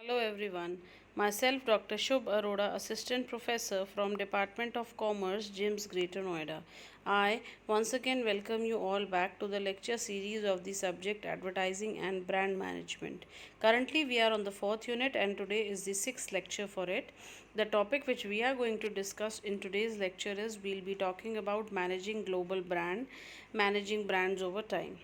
Hello everyone. Myself Dr. Shubh Arora, Assistant Professor from Department of Commerce, GIMS Greater Noida. I once again welcome you all back to the lecture series of the subject Advertising and Brand Management. Currently we are on the fourth unit and today is the sixth lecture for it. The topic which we are going to discuss in today's lecture is we'll be talking about managing global brand, managing brands over time.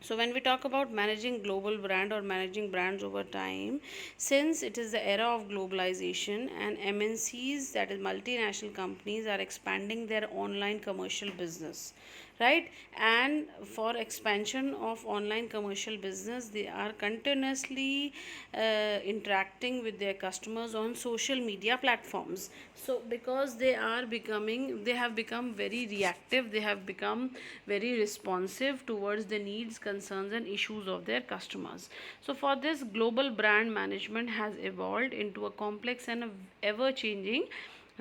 So when we talk about managing global brand or managing brands over time, since it is the era of globalization and MNCs, that is multinational companies, are expanding their online commercial business, right? And for expansion of online commercial business, they are continuously interacting with their customers on social media platforms. So because they have become very reactive, they have become very responsive towards the needs, concerns and issues of their customers. So for this, global brand management has evolved into a complex and a ever changing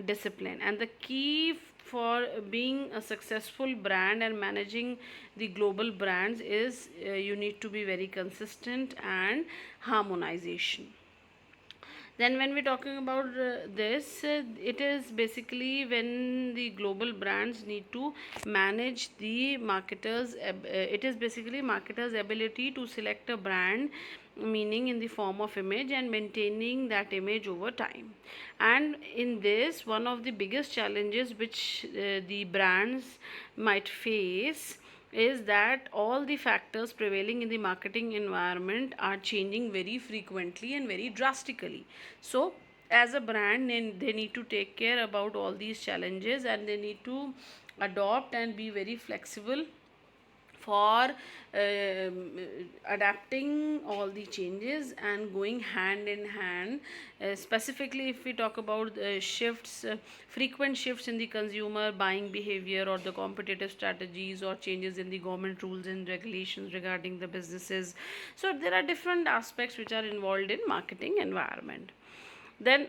discipline, and the key for being a successful brand and managing the global brands is you need to be very consistent and harmonization. Then when we're talking about this, it is basically when the global brands need to manage the it is basically marketers ability to select a brand, meaning in the form of image, and maintaining that image over time. And in this, one of the biggest challenges which the brands might face is that all the factors prevailing in the marketing environment are changing very frequently and very drastically. So as a brand, they need to take care about all these challenges, and they need to adopt and be very flexible for adapting all the changes and going hand in hand. Specifically, if we talk about frequent shifts in the consumer buying behavior, or the competitive strategies, or changes in the government rules and regulations regarding the businesses. So there are different aspects which are involved in marketing environment. Then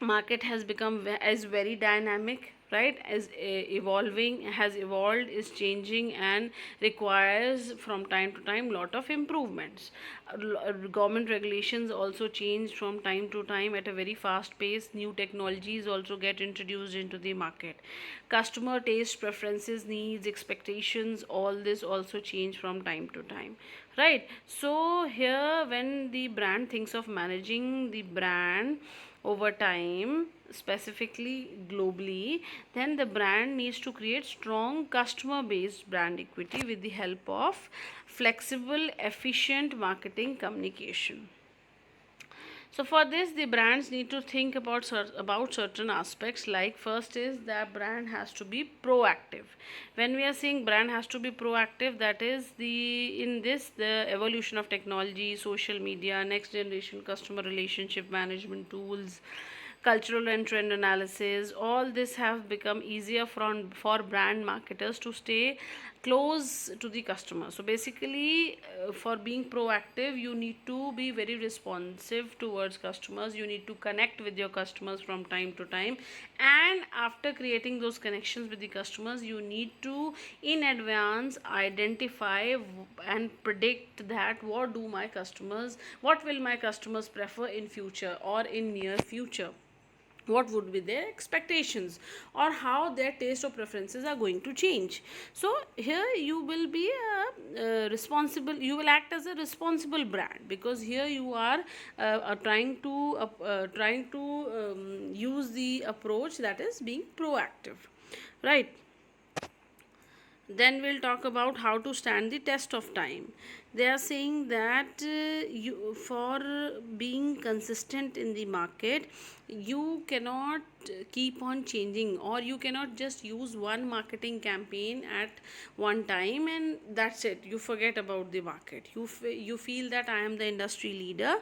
market has become as very dynamic, right? As evolving, has evolved, is changing, and requires from time to time lot of improvements. Government regulations also change from time to time at a very fast pace. New technologies also get introduced into the market. Customer taste, preferences, needs, expectations, all this also change from time to time, right? So here, when the brand thinks of managing the brand over time, specifically globally, then the brand needs to create strong customer based brand equity with the help of flexible, efficient marketing communication. So for this, the brands need to think about certain aspects. Like, first is that brand has to be proactive. When we are saying brand has to be proactive, that is the evolution of technology, social media, next generation customer relationship management tools, cultural and trend analysis, all this have become easier for brand marketers to stay close to the customer. So basically, for being proactive, you need to be very responsive towards customers. You need to connect with your customers from time to time, and after creating those connections with the customers, you need to in advance identify and predict that what will my customers prefer in future or in near future, what would be their expectations, or how their taste or preferences are going to change. So here you will be responsible, you will act as a responsible brand, because here you are trying to use the approach that is being proactive, right? Then we'll talk about how to stand the test of time. They are saying that for being consistent in the market, you cannot keep on changing, or you cannot just use one marketing campaign at one time and that's it, you forget about the market. You feel that I am the industry leader,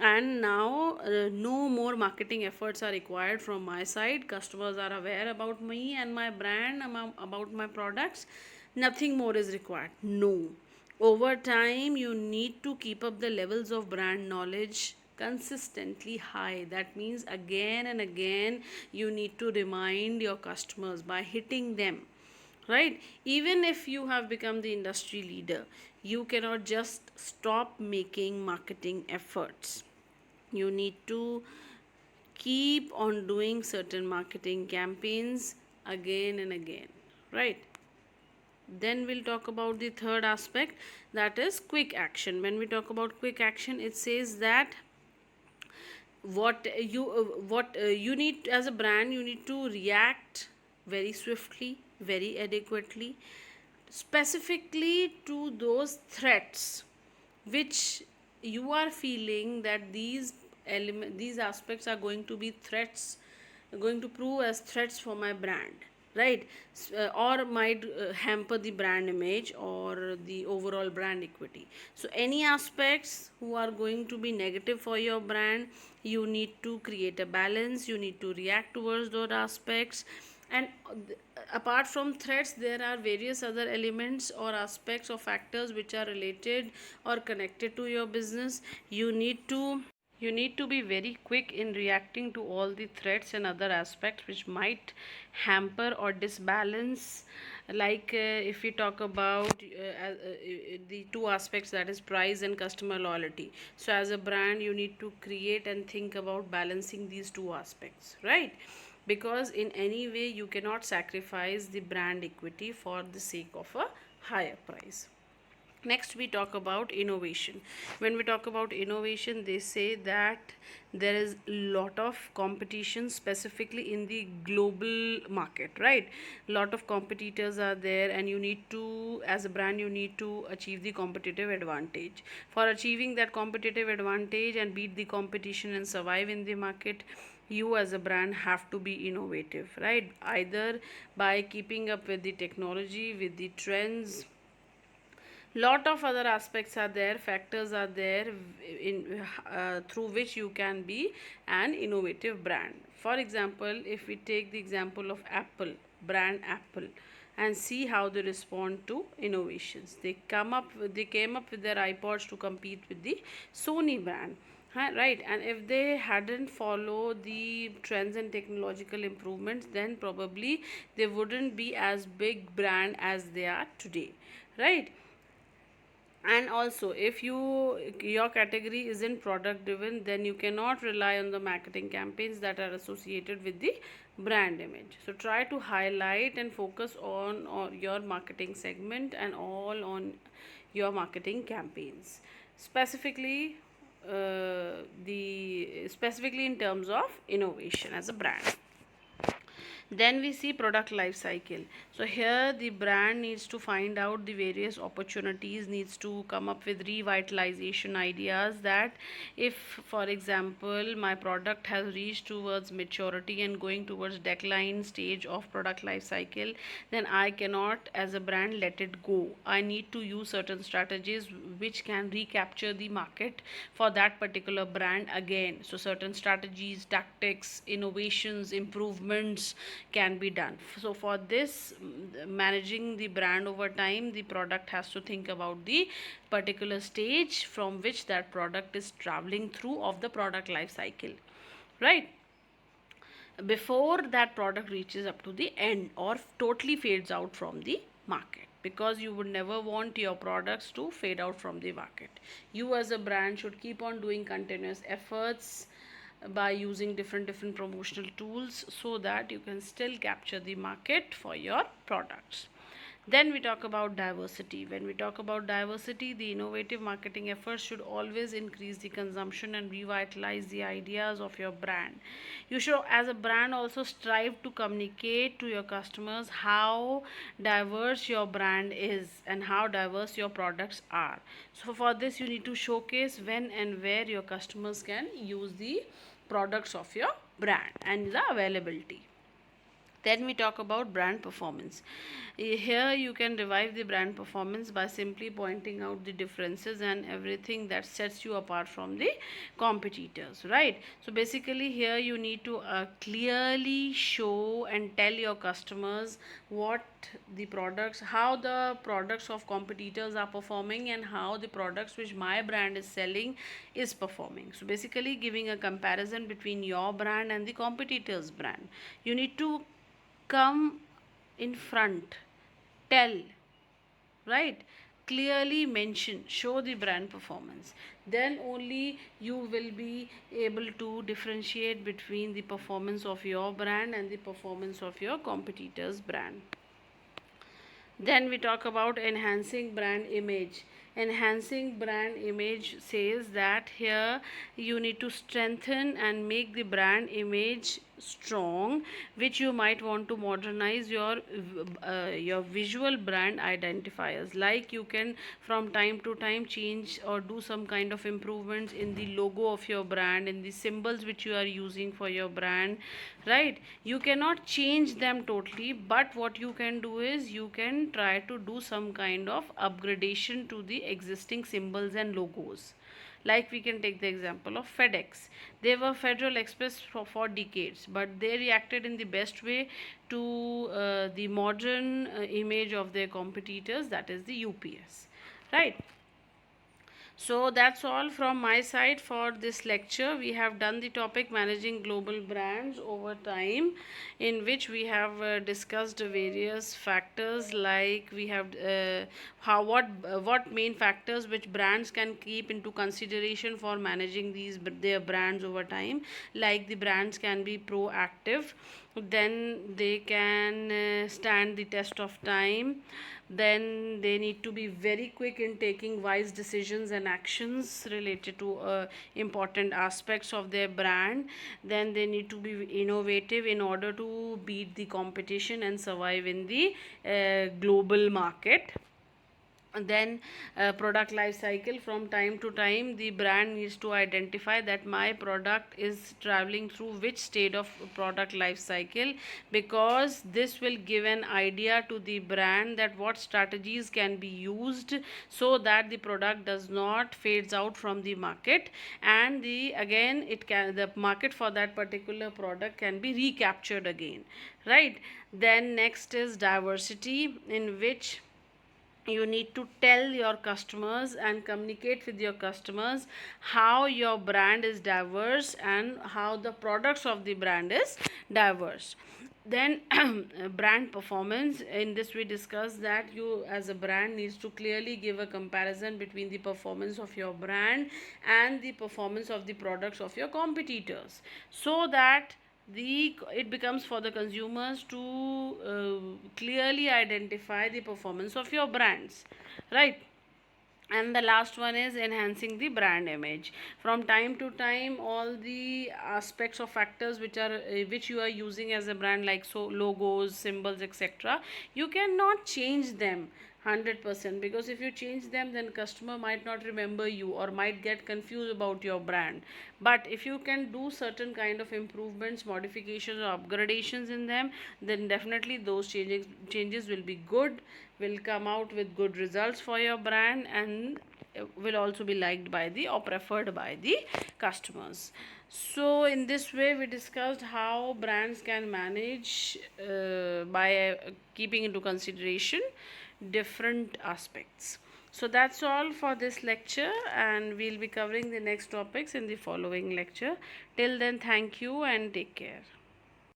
and now no more marketing efforts are required from my side. Customers are aware about me and my brand, about my products. Nothing more is required. No, over time you need to keep up the levels of brand knowledge consistently high. That means again and again you need to remind your customers by hitting them, right? Even if you have become the industry leader, you cannot just stop making marketing efforts. You need to keep on doing certain marketing campaigns again and again, right? Then we'll talk about the third aspect, that is quick action. When we talk about quick action, it says that what you need as a brand, you need to react very swiftly, very adequately, specifically to those threats which you are feeling that these aspects are going to be threats, going to prove as threats for my brand, right? Or might hamper the brand image or the overall brand equity. So any aspects who are going to be negative for your brand, you need to create a balance, you need to react towards those aspects. And apart from threats, there are various other elements or aspects or factors which are related or connected to your business. You need to be very quick in reacting to all the threats and other aspects which might hamper or disbalance. Like if we talk about the two aspects, that is price and customer loyalty. So as a brand, you need to create and think about balancing these two aspects, right? Because in any way you cannot sacrifice the brand equity for the sake of a higher price. Next, we talk about innovation. When we talk about innovation, they say that there is a lot of competition, specifically in the global market, right? Lot of competitors are there, and you need to, as a brand, you need to achieve the competitive advantage. For achieving that competitive advantage and beat the competition and survive in the market, you as a brand have to be innovative, right? Either by keeping up with the technology, with the trends, lot of other aspects are there, factors are there in through which you can be an innovative brand. For example, if we take the example of Apple, brand Apple, and see how they respond to innovations. They came up with their iPods to compete with the Sony brand. Right, and if they hadn't followed the trends and technological improvements, then probably they wouldn't be as big brand as they are today, right? And also, if your category isn't product driven, then you cannot rely on the marketing campaigns that are associated with the brand image. So try to highlight and focus on your marketing segment and all on your marketing campaigns, specifically the specifically in terms of innovation as a brand. Then we see product life cycle. So here the brand needs to find out the various opportunities, needs to come up with revitalization ideas, that if for example my product has reached towards maturity and going towards decline stage of product life cycle, then I cannot as a brand let it go. I need to use certain strategies which can recapture the market for that particular brand again. So certain strategies, tactics, innovations, improvements can be done. So for this, managing the brand over time, the product has to think about the particular stage from which that product is traveling through of the product life cycle, right? Before that product reaches up to the end or totally fades out from the market, because you would never want your products to fade out from the market. You as a brand should keep on doing continuous efforts by using different promotional tools, so that you can still capture the market for your products. Then we talk about diversity. When we talk about diversity, the innovative marketing efforts should always increase the consumption and revitalize the ideas of your brand. You should, as a brand, also strive to communicate to your customers how diverse your brand is and how diverse your products are. So, for this, you need to showcase when and where your customers can use the products of your brand and the availability. Then we talk about brand performance. Here you can revive the brand performance by simply pointing out the differences and everything that sets you apart from the competitors, right? So basically here you need to clearly show and tell your customers what the products, how the products of competitors are performing and how the products which my brand is selling is performing. So basically giving a comparison between your brand and the competitors brand. You need to come in front, tell, right? clearly mention, show the brand performance. Then only you will be able to differentiate between the performance of your brand and the performance of your competitor's brand. Then we talk about enhancing brand image. Enhancing brand image says that here you need to strengthen and make the brand image strong, which you might want to modernize your visual brand identifiers. Like you can from time to time change or do some kind of improvements in the logo of your brand, in the symbols which you are using for your brand, right? You cannot change them totally, but what you can do is you can try to do some kind of upgradation to the existing symbols and logos. Like we can take the example of FedEx. They were Federal Express for decades, but they reacted in the best way to the modern image of their competitors, that is the UPS, right? So that's all from my side for this lecture. We have done the topic managing global brands over time, in which we have discussed various factors, like we have how what main factors which brands can keep into consideration for managing their brands over time. Like the brands can be proactive, then they can stand the test of time, then they need to be very quick in taking wise decisions and actions related to important aspects of their brand. Then they need to be innovative in order to beat the competition and survive in the global market. And then product life cycle, from time to time the brand needs to identify that my product is traveling through which state of product life cycle, because this will give an idea to the brand that what strategies can be used so that the product does not fades out from the market, and the again it can the market for that particular product can be recaptured again, right? Then next is diversity, in which you need to tell your customers and communicate with your customers how your brand is diverse and how the products of the brand is diverse. Then brand performance, in this we discuss that you as a brand needs to clearly give a comparison between the performance of your brand and the performance of the products of your competitors, so that it becomes for the consumers to clearly identify the performance of your brands, right? And the last one is enhancing the brand image. From time to time all the aspects of factors which are which you are using as a brand, like so logos, symbols, etc., you cannot change them 100%, because if you change them then customer might not remember you or might get confused about your brand. But if you can do certain kind of improvements, modifications or upgradations in them, then definitely those changes will be good, will come out with good results for your brand, and will also be liked by the or preferred by the customers. So in this way we discussed how brands can manage by keeping into consideration different aspects. So that's all for this lecture, and we'll be covering the next topics in the following lecture. Till then, thank you and take care.